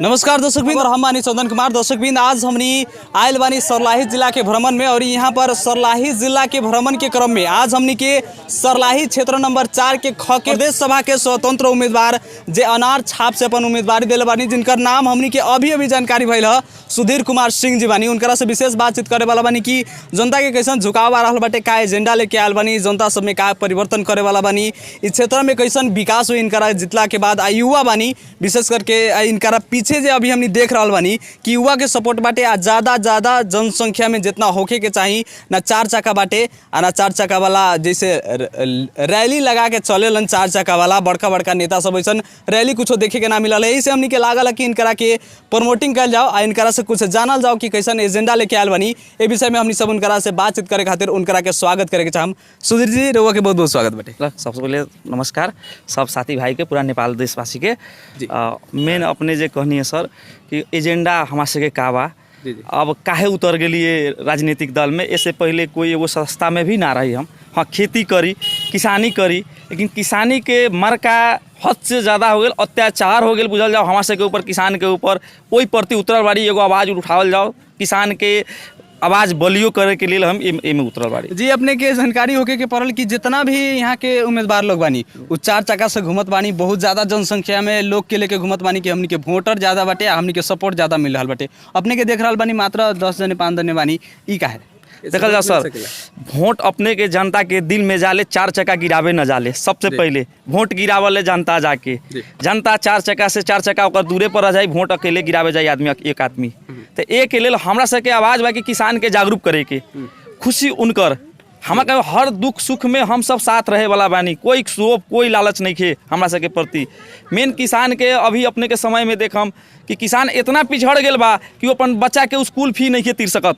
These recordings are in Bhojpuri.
नमस्कार दर्शक बिंद और हम बानी चंदन कुमार। दर्शक बिंद आज हमनी आयल बानी सरलाही जिला के भ्रमण में और यहाँ पर सरलाही जिला के भ्रमण के क्रम में आज हमनी के सरलाही क्षेत्र नंबर 4 के ख के प्रदेश सभा के स्वतंत्र उम्मीदवार जे अनार छाप से अपन उम्मीदवारी दिले बानी, जिनकर नाम हमनी के अभी जानकारी भइल है सुधीर कुमार सिंह जी बानी। उनकरा से विशेष बातचीत करे वाला बानी कि जनता के कैसन झुकाव आ रहा बाटे, का एजेंडा लेके आयल बानी, जनता सब में का परिवर्तन करे वाला बानी, इस क्षेत्र में कैसन विकास हुई इनकरा जितला के बाद। युवा बानी विशेष करके इनकरा पीछे जे अभी हमनी देख रहा बानी कि युवा के सपोर्ट बाटे आ ज़्यादा जनसंख्या में जितना होके के चाहिए ना 4 चक्का बाटे आ ना 4 चक्का वाला जैसे रैली लगा के चलेलन 4 चक्का वाला बड़का नेता सब ऐसा रैली कुछो देखे के ना मिलल है। इसे हमनी के लागल कि इनकरा के प्रमोटिंग कल जाओ आ इनकरा से कुछ जानल जाओ कि कैसन एजेंडा लेके आयल बनी। ए विषय में हमनी सब उनकरा से बातचीत करे खातिर उनकरा के स्वागत करे के चाहम। सुधीर जी रउआ के बहुत बहुत स्वागत बाटे। सबसे पहले नमस्कार सब साथी भाई के पूरा नेपाल देशवासी के। मेन अपने जे कहनी है सर कि एजेंडा हमारे से का बा, अब काहे उतर गए राजनीतिक दल में। इससे पहले कोई एगो संस्था में भी ना रही हम। हाँ, खेती करी किसानी करी, लेकिन किसानी के मरका हद से ज़्यादा हो गया, अत्याचार हो गया बुझल जाओ हमारे के ऊपर, किसान के ऊपर। ओई प्रति उतरल बाड़ी, एगो आवाज़ उठावल जाओ किसान के आवाज़ बलियो करे के लिए हम एमे उतरल बाड़ी। जी अपने के जानकारी होके के पड़ल कि जितना भी यहाँ के उम्मीदवार लोग बानी वो 4 चक्का से घूमत बानी, बहुत ज़्यादा जनसंख्या में लोग के लेके घूमत बानी कि हमनी के वोटर ज़्यादा बाटे, हमनी के सपोर्ट ज़्यादा मिल रहा बाटे। अपने के देख रहा बानी मात्र 10 जने 5 जने बानी, ई का है देखल जाओ सर। वोट अपने के जनता के दिल में जाले, 4 चक्का गिरावे न जाले। सबसे पहले वोट गिरावले जनता जाके, जनता 4 चक्का से 4 चक्का ओकर दूरे पर रह जाए, वोट अकेले गिरावे जाए आदमी एक आदमी। तो एक के लेल हमरा सबके आवाज़ बा कि किसान के जागरूक करे के, खुशी उनकर हमारे हर दुख सुख में हम सब साथ रहे वाला बानी। कोई शोभ कोई लालच नहीं खे हमरा सबके प्रति। मेन किसान के अभी अपने के समय में देखम कि किसान इतना पिछड़ गया बा कि वो अपन बच्चा के स्कूल फी नहीं तीर सकत।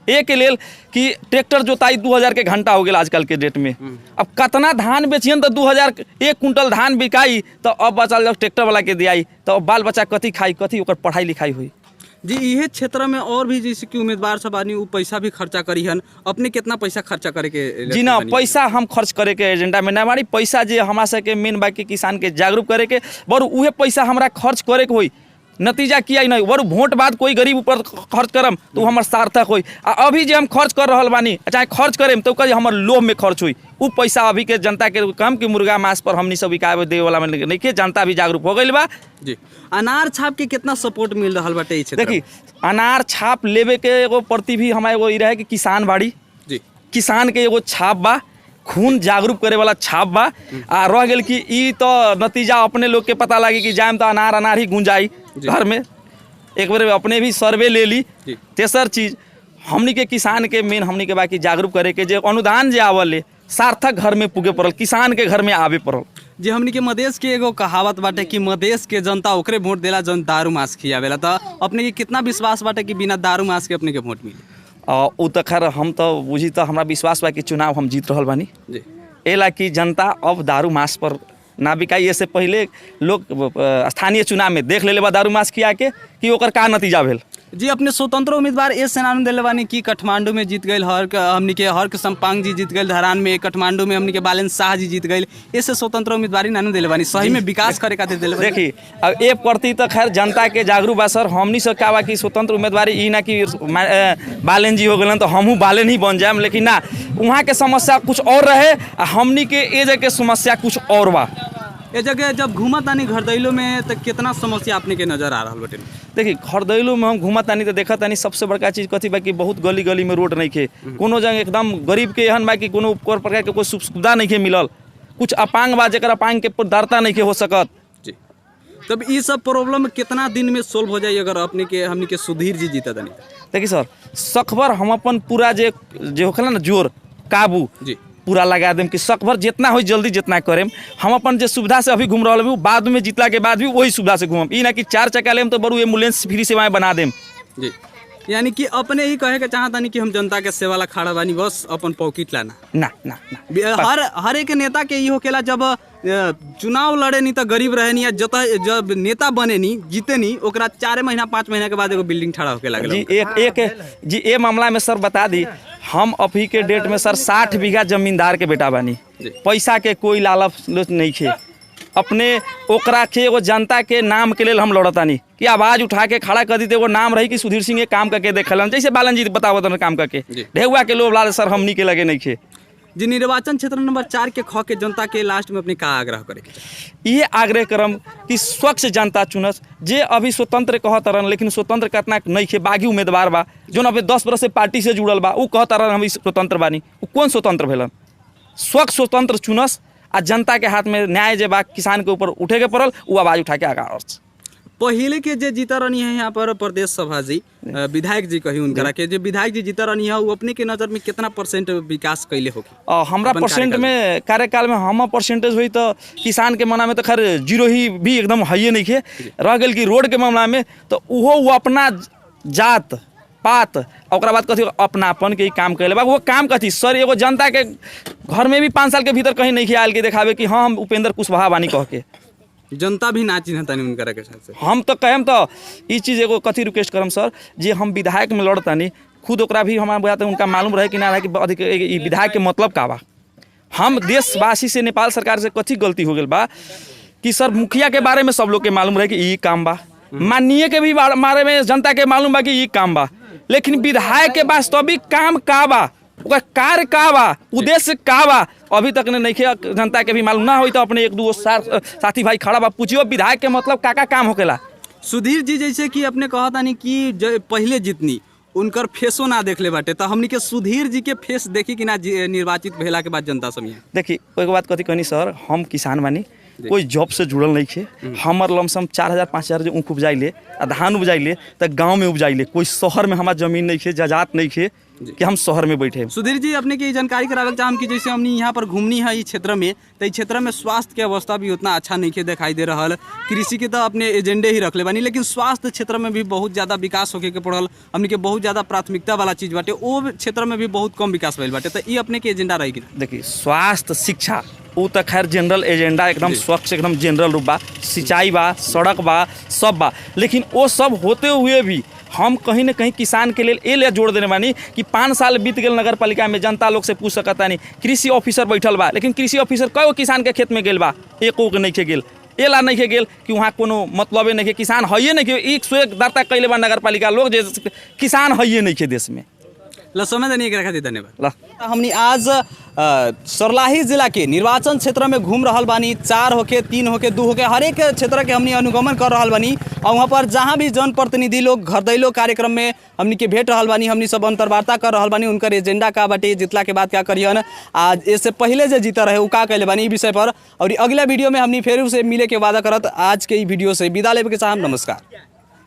एक के लेल कि ट्रैक्टर जोताई 2000 के घंटा हो गया आजकल के डेट में। अब कितना धान बेचियन तो 2000 एक कुंटल धान बिकाई, तो अब बचल जब ट्रैक्टर वाला के दियाई तो बाल बच्चा कथी खाई, कथी ओकर पढ़ाई लिखाई हुई। जी ये क्षेत्र में और भी जैसे कि उम्मीदवार सब आदमी वो पैसा भी खर्चा करी हन, अपने कितना पैसा खर्चा करे के? जी ना, पैसा हम खर्च करे के एजेंडा में ना बाड़ी। पैसा जे हमारा सबके मेन बाकी किसान के जागरूक करे के बड़ उहे पैसा हमरा खर्च करे के होई। नतीजा किया ही नहीं, बड़ वोट बाद कोई गरीब ऊपर खर्च करम तो हमार सार्थक होई। अभी जे हम खर्च कर रहा बानी चाहे खर्च करेम तो कहीं हमार लोभ में खर्च हुई। वो पैसा अभी के जनता के कम कि मुर्गा मांस पर हमनी सब बिकावे दे वाला में नहीं के, जनता भी जागरूक हो गई बा। जी अनार छाप के कितना सपोर्ट मिल रहा बाटे? देखिए अनार छाप लेवे के एगो प्रति भी हमारे एगो रहे कि किसान बाड़ी जी, किसान के एगो छाप बा, खून जागरूक करे वाला छाप बा। आ रह गया कि ई तो नतीजा अपने लोग के पता लगी कि जाए तो अनार ही गुंजाई घर में। एक बार अपने भी सर्वे ले ली। तेसर चीज हमनी के किसान के मेन हमनी के बाकी जागरूक करे के जे अनुदान जे आवले सार्थक घर में पुगे पड़ल, किसान के घर में आवे पड़ल। जी हमनी के मधेश के एगो कहावत बाटे कि मधेश के जनता ओकरे वोट देला जौन दारू मांस खियावेला। तो अपने के कितना विश्वास बाटे कि बिना दारू मांस के अपने के वोट मिले? वो तो खैर हम तो बुझी तो हमारा विश्वास बा कि चुनाव हम जीत रहा बानी। एला कि जनता अब दारू मांस पर ना बिकाई। इससे पहले लोग स्थानीय चुनाव में देख ले बा दारू मांस खिया के कि ओकर का नतीजा भेल। जी अपने स्वतंत्र उम्मीदवार एस सेनानु दिले बानी कि काठमांडू में जीत गए, हमनी के हर्क सम्पांग जी जीत गए धरान में, काठमांडू में हमनी के बालेन शाह जी जीत गए। ऐसे स्वतंत्र उम्मीदवारी नानू दिले बानी, सही में विकास करे खातिर दिले। देखिए अब एक प्रति तो खैर जनता के जागरूक बा सर। हमनी से का बा कि स्वतंत्र उम्मीदवारी ई ना कि बालेन जी हो गए तो हमहू बालेन ही बन जाए, लेकिन ना वहाँ के समस्या कुछ और रहे, हमनी के ए जगह के समस्या कुछ और बा। ये जगह जब घूमत आनी घरदैलो में तो कितना समस्या अपने के नजर आ रहा बटे? देखिए घरदैलो में हम घूमत आनी तो देखत आनी सबसे बड़का चीज़ कथी बा कि बहुत गली गली में रोड नहीं खे, कोनो जगह एकदम गरीब के एहन बा कि कोनो प्रकार के कोई सुविधा नहीं खे मिलल, कुछ अपांग बा जरा अपांग के दरता नहीं के हो सकत। जी तब ये सब प्रॉब्लम कितना दिन में सोल्व हो जाए अगर अपने के हमनी के सुधीर जी जीता तनी? देखिए सर सकभर हम अपन पूरा जे होखेला ना जोर काबू जी पूरा लगा देम कि सकभर जितना हो जल्दी जितना करेम। हम अपन जे सुविधा से अभी घूम रहा है बाद में जीतला के बाद भी वही सुविधा से घूमम। ई ना कि 4 चक्का लेम तो बड़ू एम्बुलेंस फ्री सेवाएं बना देम। जी यानी कि अपने ही कहे के चाहतानी कि हम जनता के सेवा ला खड़ा बानी, बस अपन पॉकेट लाना ना ना ना। हर एक नेता के ई होकेला जब चुनाव लड़े नहीं तो गरीब रहे नहीं, जब नेता बने नहीं जीते नहीं ओकरा 4 महीना 5 महीना के बाद एगो बिल्डिंग खड़ा होके लगे। जी जी ए मामला में सर बता दी हम अभी के डेट में सर 60 बीघा जमींदार के बेटा बानी, पैसा के कोई लालच नहीं खे। अपने ओकरा के एगो जनता के नाम के लेल हम लड़तानी कि आवाज उठा के खड़ा कर दी एगो नाम रही कि सुधीर सिंह ये काम करके देखलन, जैसे बालन जी बतावत काम करके ढेउआ के लोग लाल सर हमनी के लगे नहीं खे। जी, निर्वाचन क्षेत्र नंबर 4 के ख के जनता के लास्ट में अपने का आग्रह करे के चाही? ये आग्रह करम कि स्वच्छ जनता चुनस, जे अभी स्वतंत्र कहत रहन लेकिन स्वतंत्र कतना नहीं खे, बागी उम्मीदवार बा जो अभी 10 बरस से पार्टी से जुड़ल बा, उ कहत रहन हम स्वतंत्र बानी, उ कौन स्वतंत्र भेलन? स्वच्छ स्वतंत्र चुनस आ जनता के हाथ में न्याय जे बा किसान के ऊपर उठे के पड़ल, उ आवाज उठा के आगा। पहले के जे जीता रहनी है यहाँ पर प्रदेश सभा जी विधायक जी कही उनकरा के जे विधायक जी जीता रहनी है वो अपने के नजर में कितना % विकास कैले होगी? हमरा परसेंट में कार्यकाल में हम परसेंटेज हुई तो किसान के मामला में तो खैर जीरो ही भी एकदम है नहीं खे रह गल कि रोड के मामला में तो वो अपना जात पात और बाद कथी अपनापन के ही काम कैले बा। वो काम कथी सर एगो जनता के घर में भी 5 साल के भीतर कहीं नहीं आयल के देखावे कि हाँ हम उपेंद्र कुशवाहा बानी कह के जनता भी ना चिन्हता नहीं उनकरा के साथ से। हम तो कहें तो ये चीज़ एगो कथी रिक्वेस्ट करम सर जे हम विधायक में लड़तानी खुद ओकरा भी हमारा बुझाते उनका मालूम रहे कि ना रहे कि अधिक विधायक के मतलब का बा। हम देशवासी से नेपाल सरकार से कथी गलती हो गई बा कि सर मुखिया के बारे में सब लोग के मालूम रहे कि ये काम बा, माननीय के भी बारे में जनता के मालूम बा कि ये काम बा, लेकिन विधायक के वास्तविक काम का बा, कार्य का बा, उद्देश्य का बा अभी तक नहीं जनता के भी मालूम ना हो तो अपने 1-2 साथी भाई खड़ा बा पूछियो विधायक के मतलब का काम होकेला। सुधीर जी जैसे कि अपने कहा था कि पहले जितनी उनकर फेसो ना देख ले बाटे तो हमनी के सुधीर जी के फेस देखी कि ना निर्वाचित भेला के बाद जनता सब यहाँ देखी एक बात कथी कहनी सर हम किसान बानी कोई जॉब से जुड़ल नहीं खे, हमर लमसम 4000-5000 जो ऊख उपजाइले धान उपजाइले तो गाँव में उपजाइले, कोई शहर में हमार जमीन नहीं खे जाजात नहीं खे कि हम शहर में बैठे। सुधीर जी अपने की जानकारी करावे चाहम कि जैसे हमने यहाँ पर घूमनी है इस क्षेत्र में तो इस क्षेत्र में स्वास्थ्य के अवस्था भी उतना अच्छा नहीं दिखाई दे रहा है। कृषि के तो अपने एजेंडे ही रख ले बानी लेकिन स्वास्थ्य क्षेत्र में भी बहुत ज़्यादा विकास होके के पड़ल, हमने के बहुत ज़्यादा प्राथमिकता वाला चीज़ बाटे वो क्षेत्र में भी बहुत कम विकास भइल बाटे, तो ये अपने के एजेंडा रहेगी। देखिए स्वास्थ्य शिक्षा वो तो खैर जनरल एजेंडा एकदम स्वच्छ एकदम जनरल रूप बा, सिंचाई बा, सड़क बा, सब बा, लेकिन वो सब होते हुए भी हम कहीं न कहीं किसान के लिए ले जोड़ देने बानी कि 5 साल बीत गए नगर पालिका में जनता लोग से पूछ सकता नहीं कृषि ऑफिसर बैठल बा लेकिन कृषि ऑफिसर कई किसान के खेत में गेल बा एको के नहीं के गेल एला नहीं के गेल कि वहाँ कोनो मतलब नहीं के किसान है नहीं के 101 दर्ता कैले बा नगर पालिका लोग जे किसान है नहीं के देश में। समय देने के खातिर धन्यवाद। हमनी आज सर्लाही जिला के निर्वाचन क्षेत्र में घूम रहा बानी, 4 होके 3 होके 2 होके हर एक क्षेत्र के हमनी अनुगमन कर रहा बानी और वहाँ पर जहाँ भी जनप्रतिनिधि लोग घरदैलो कार्यक्रम में हमनी के भेट रहा बानी, हमनी सब अंतर्वार्ता कर रहा बानी उनकर एजेंडा का बाटे, जितला के बाद क्या करियन, आज इससे पहले जो जीता रहे वो का कैले बानी विषय पर। और अगला वीडियो में हमनी फिर से मिले के वादा करत आज के वीडियो से विदा लेवे के चाहम। नमस्कार।